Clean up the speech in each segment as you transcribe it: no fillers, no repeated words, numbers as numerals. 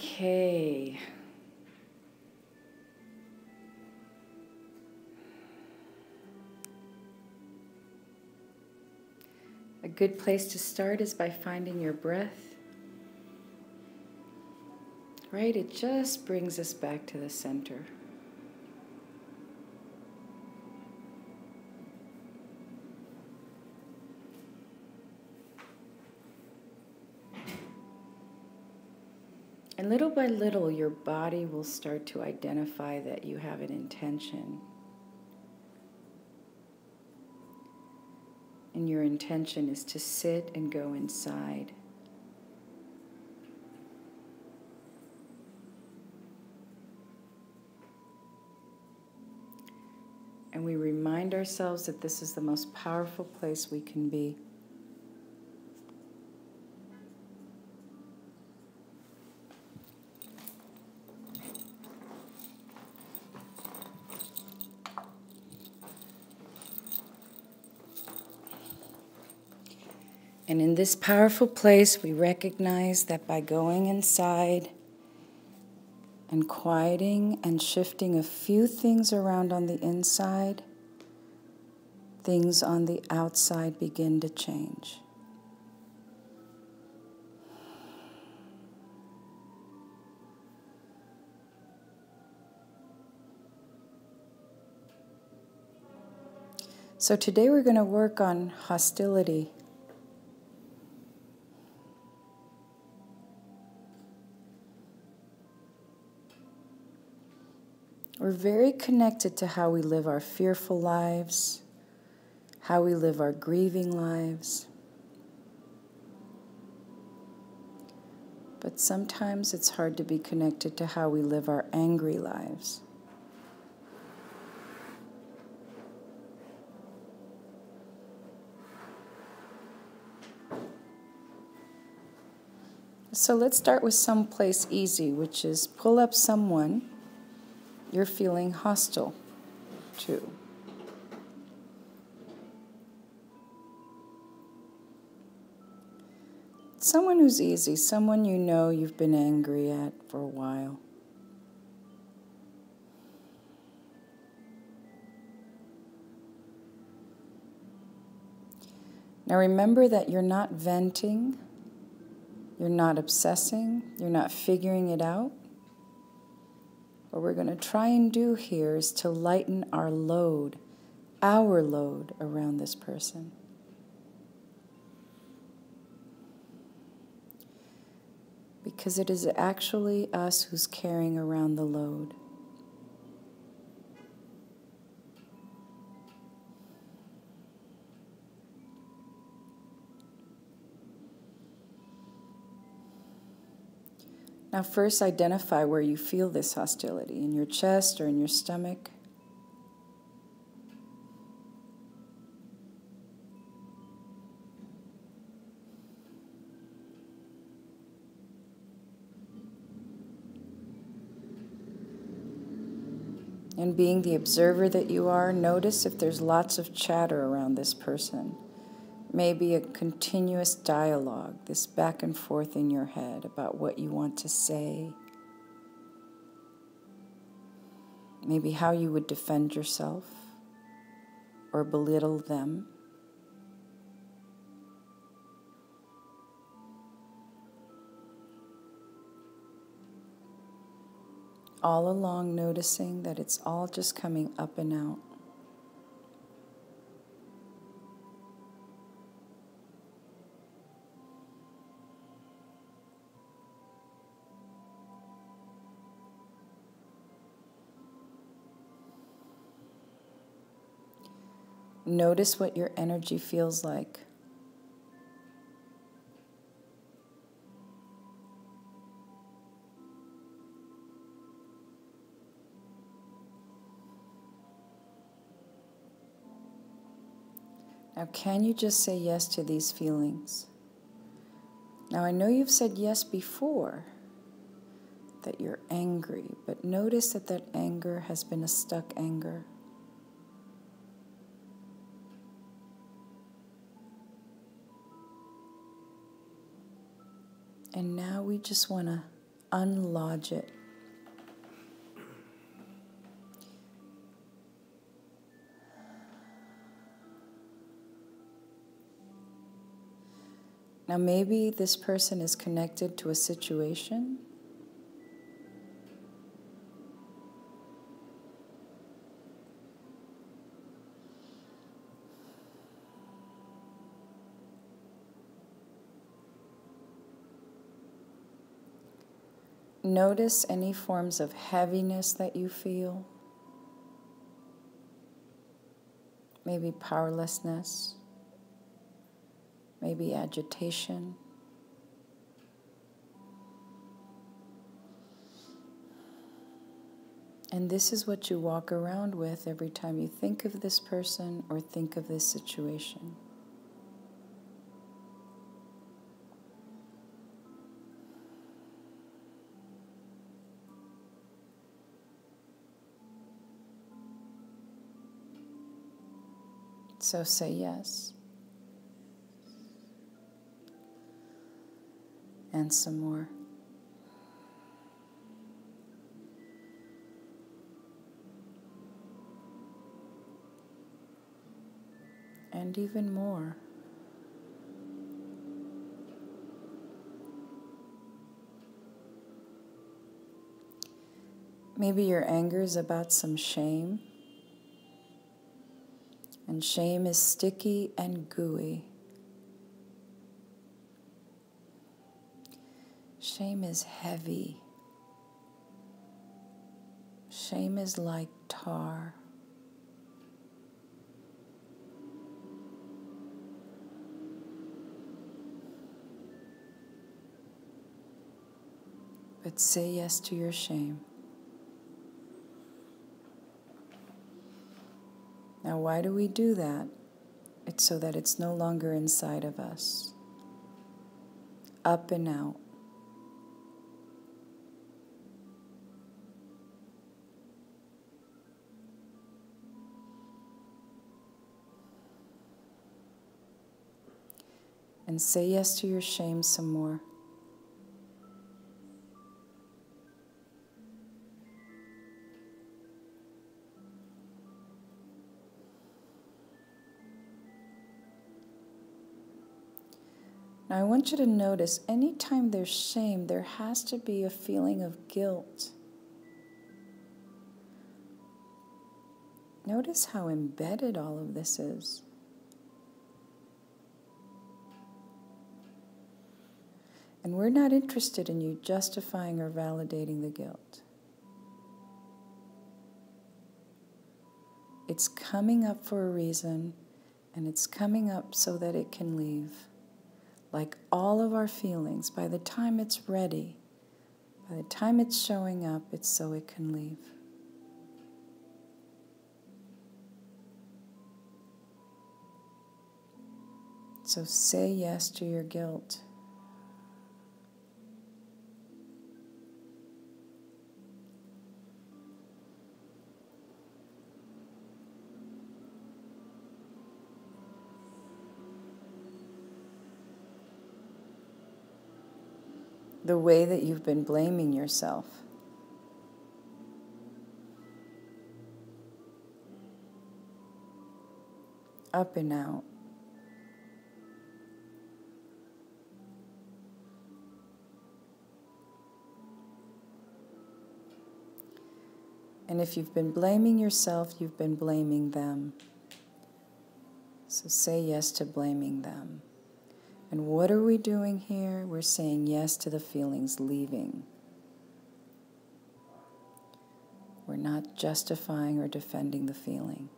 Okay. A good place to start is by finding your breath. Right? It just brings us back to the center. And little by little, your body will start to identify that you have an intention. And your intention is to sit and go inside. And we remind ourselves that this is the most powerful place we can be. And in this powerful place, we recognize that by going inside and quieting and shifting a few things around on the inside, things on the outside begin to change. So today we're going to work on hostility. We're very connected to how we live our fearful lives, how we live our grieving lives. But sometimes it's hard to be connected to how we live our angry lives. So let's start with someplace easy, which is pull up someone you're feeling hostile to. Someone who's easy, someone you know you've been angry at for a while. Now remember that you're not venting, you're not obsessing, you're not figuring it out. What we're going to try and do here is to lighten our load around this person. Because it is actually us who's carrying around the load. Now first identify where you feel this hostility, in your chest or in your stomach. And being the observer that you are, notice if there's lots of chatter around this person. Maybe a continuous dialogue, this back and forth in your head about what you want to say. Maybe how you would defend yourself or belittle them. All along noticing that it's all just coming up and out. Notice what your energy feels like. Now, can you just say yes to these feelings? Now, I know you've said yes before, that you're angry, but notice that that anger has been a stuck anger. And now we just want to unlodge it. Now maybe this person is connected to a situation. Notice any forms of heaviness that you feel. Maybe powerlessness. Maybe agitation. And this is what you walk around with every time you think of this person or think of this situation. So say yes. And some more. And even more. Maybe your anger is about some shame. And shame is sticky and gooey. Shame is heavy. Shame is like tar. But say yes to your shame. Now, why do we do that? It's so that it's no longer inside of us. Up and out. And say yes to your shame some more. Now I want you to notice, anytime there's shame, there has to be a feeling of guilt. Notice how embedded all of this is. And we're not interested in you justifying or validating the guilt. It's coming up for a reason, and it's coming up so that it can leave. Like all of our feelings, by the time it's ready, by the time it's showing up, it's so it can leave. So say yes to your guilt. The way that you've been blaming yourself. Up and out. And if you've been blaming yourself, you've been blaming them. So say yes to blaming them. And what are we doing here? We're saying yes to the feelings leaving. We're not justifying or defending the feeling.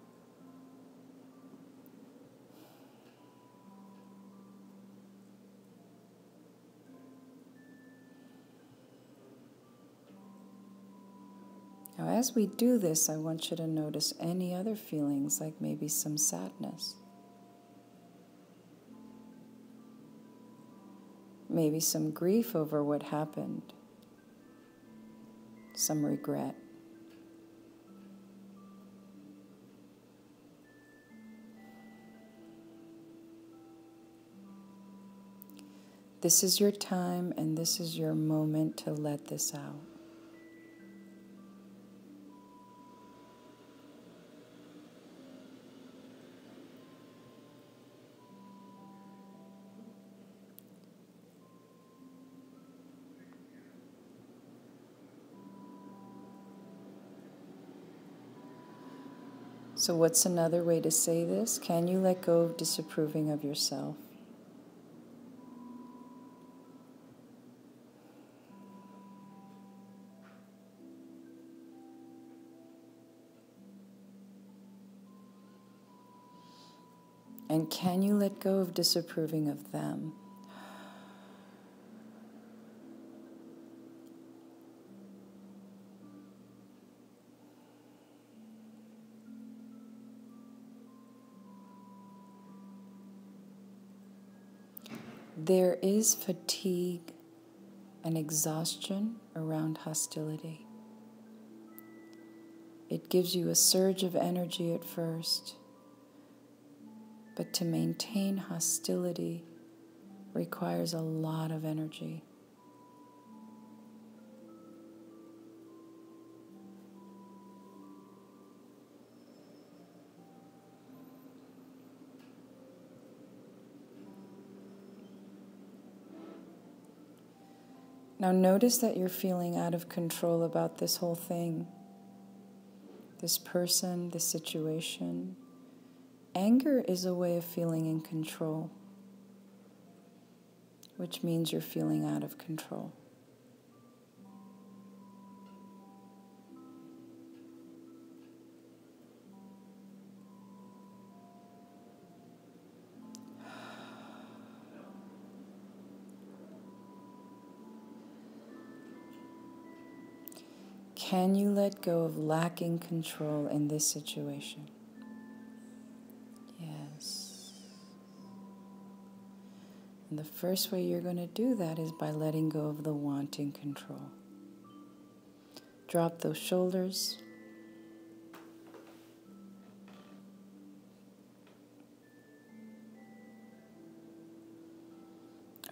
Now, as we do this, I want you to notice any other feelings, like maybe some sadness. Maybe some grief over what happened. Some regret. This is your time and this is your moment to let this out. So what's another way to say this? Can you let go of disapproving of yourself? And can you let go of disapproving of them? There is fatigue and exhaustion around hostility. It gives you a surge of energy at first, but to maintain hostility requires a lot of energy. Now notice that you're feeling out of control about this whole thing, this person, this situation. Anger is a way of feeling in control, which means you're feeling out of control. Can you let go of lacking control in this situation? Yes. And the first way you're going to do that is by letting go of the wanting control. Drop those shoulders.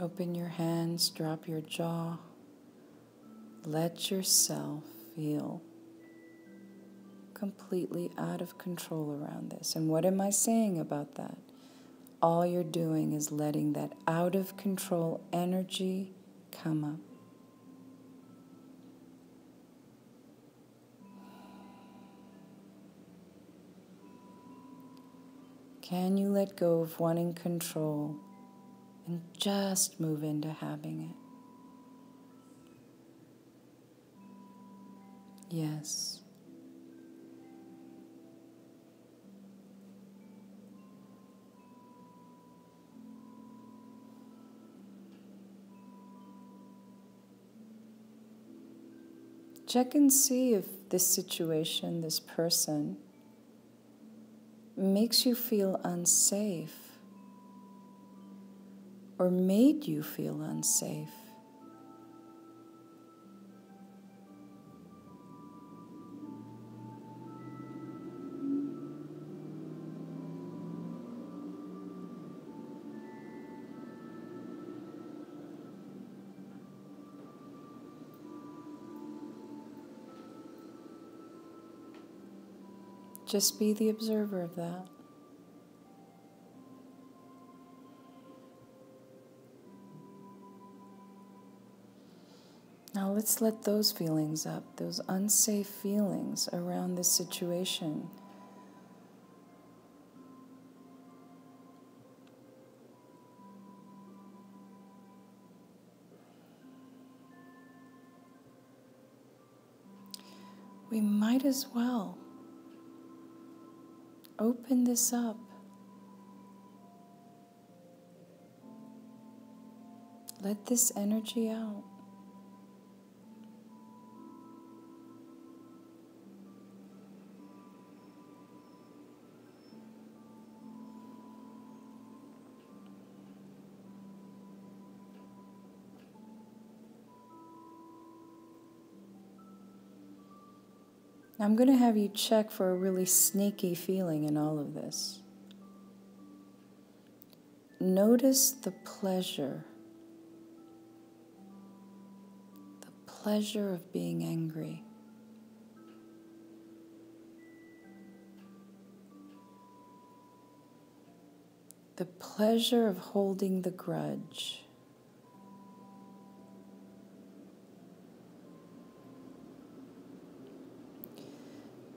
Open your hands, drop your jaw. Let yourself feel completely out of control around this. And what am I saying about that? All you're doing is letting that out of control energy come up. Can you let go of wanting control and just move into having it? Yes. Check and see if this situation, this person, makes you feel unsafe or made you feel unsafe. Just be the observer of that. Now let's let those feelings up, those unsafe feelings around this situation. We might as well open this up. Let this energy out. I'm going to have you check for a really sneaky feeling in all of this. Notice the pleasure pleasure of being angry. The pleasure of holding the grudge.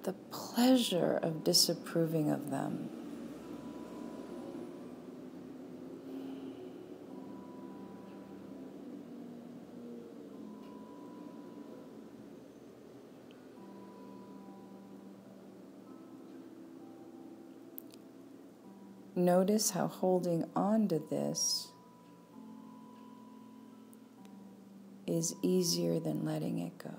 The pleasure of disapproving of them. Notice how holding on to this is easier than letting it go.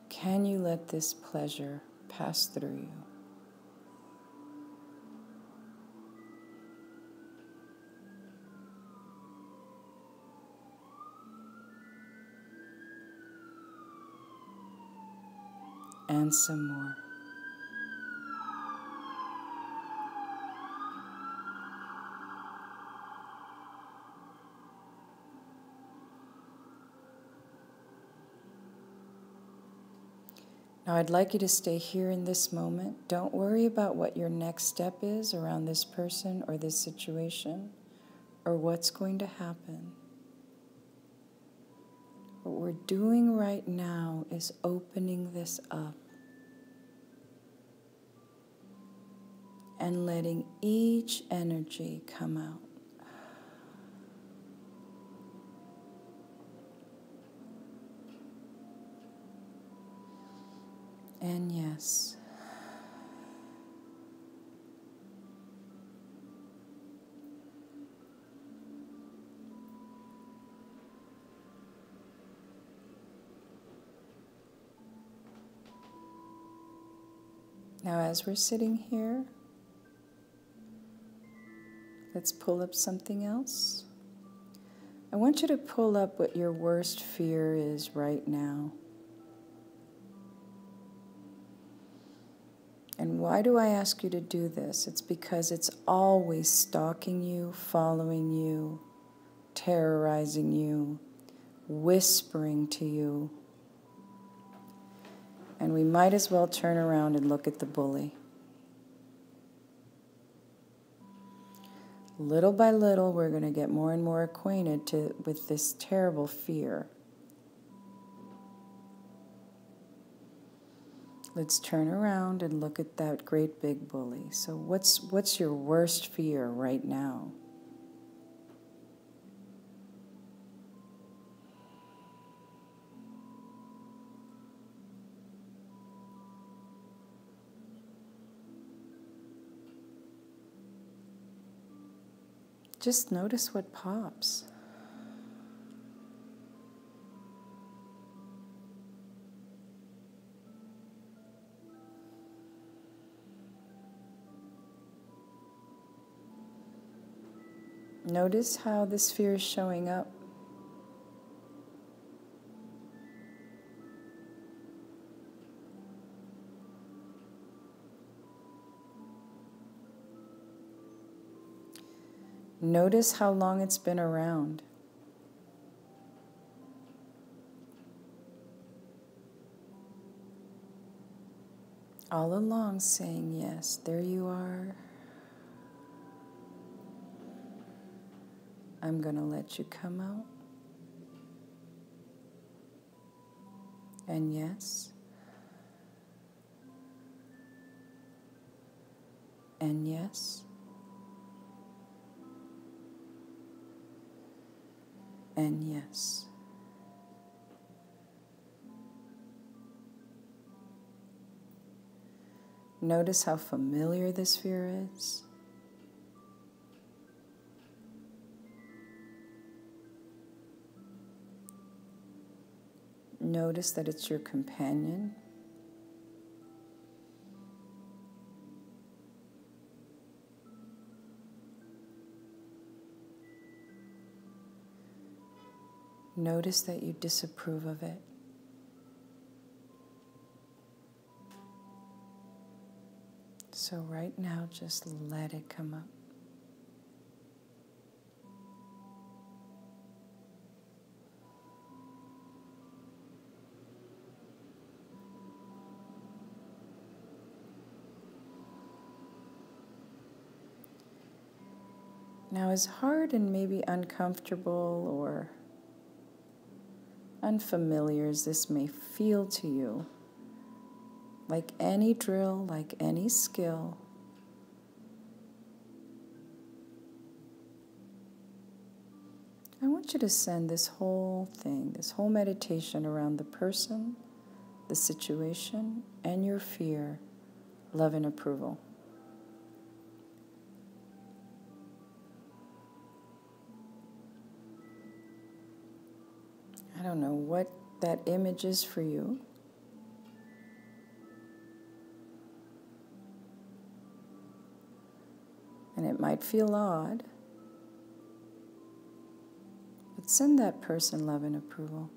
Can you let this pleasure pass through you? And some more. Now I'd like you to stay here in this moment. Don't worry about what your next step is around this person or this situation or what's going to happen. What we're doing right now is opening this up and letting each energy come out. And yes. Now as we're sitting here, let's pull up something else. I want you to pull up what your worst fear is right now. And why do I ask you to do this? It's because it's always stalking you, following you, terrorizing you, whispering to you. And we might as well turn around and look at the bully. Little by little, we're going to get more and more acquainted with this terrible fear. Let's turn around and look at that great big bully. So what's your worst fear right now? Just notice what pops. Notice how this fear is showing up. Notice how long it's been around. All along saying, yes, there you are. I'm going to let you come out. And yes. And yes. And yes. Notice how familiar this fear is. Notice that it's your companion. Notice that you disapprove of it. So right now, just let it come up. Now, as hard and maybe uncomfortable or unfamiliar as this may feel to you, like any drill, like any skill, I want you to send this whole thing, this whole meditation around the person, the situation, and your fear, love and approval. I don't know what that image is for you. And it might feel odd, but send that person love and approval.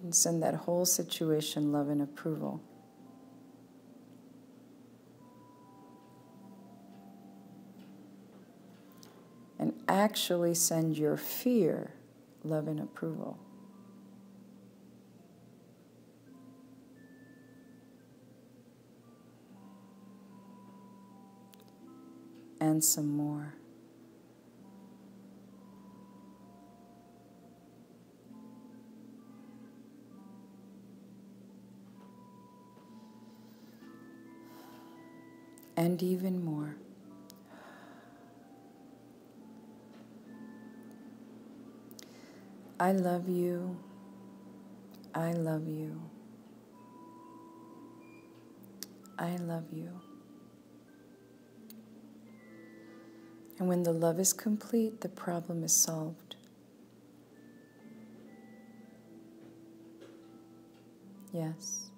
And send that whole situation love and approval. And actually send your fear love and approval. And some more. And even more. I love you. I love you. I love you. And when the love is complete, the problem is solved. Yes.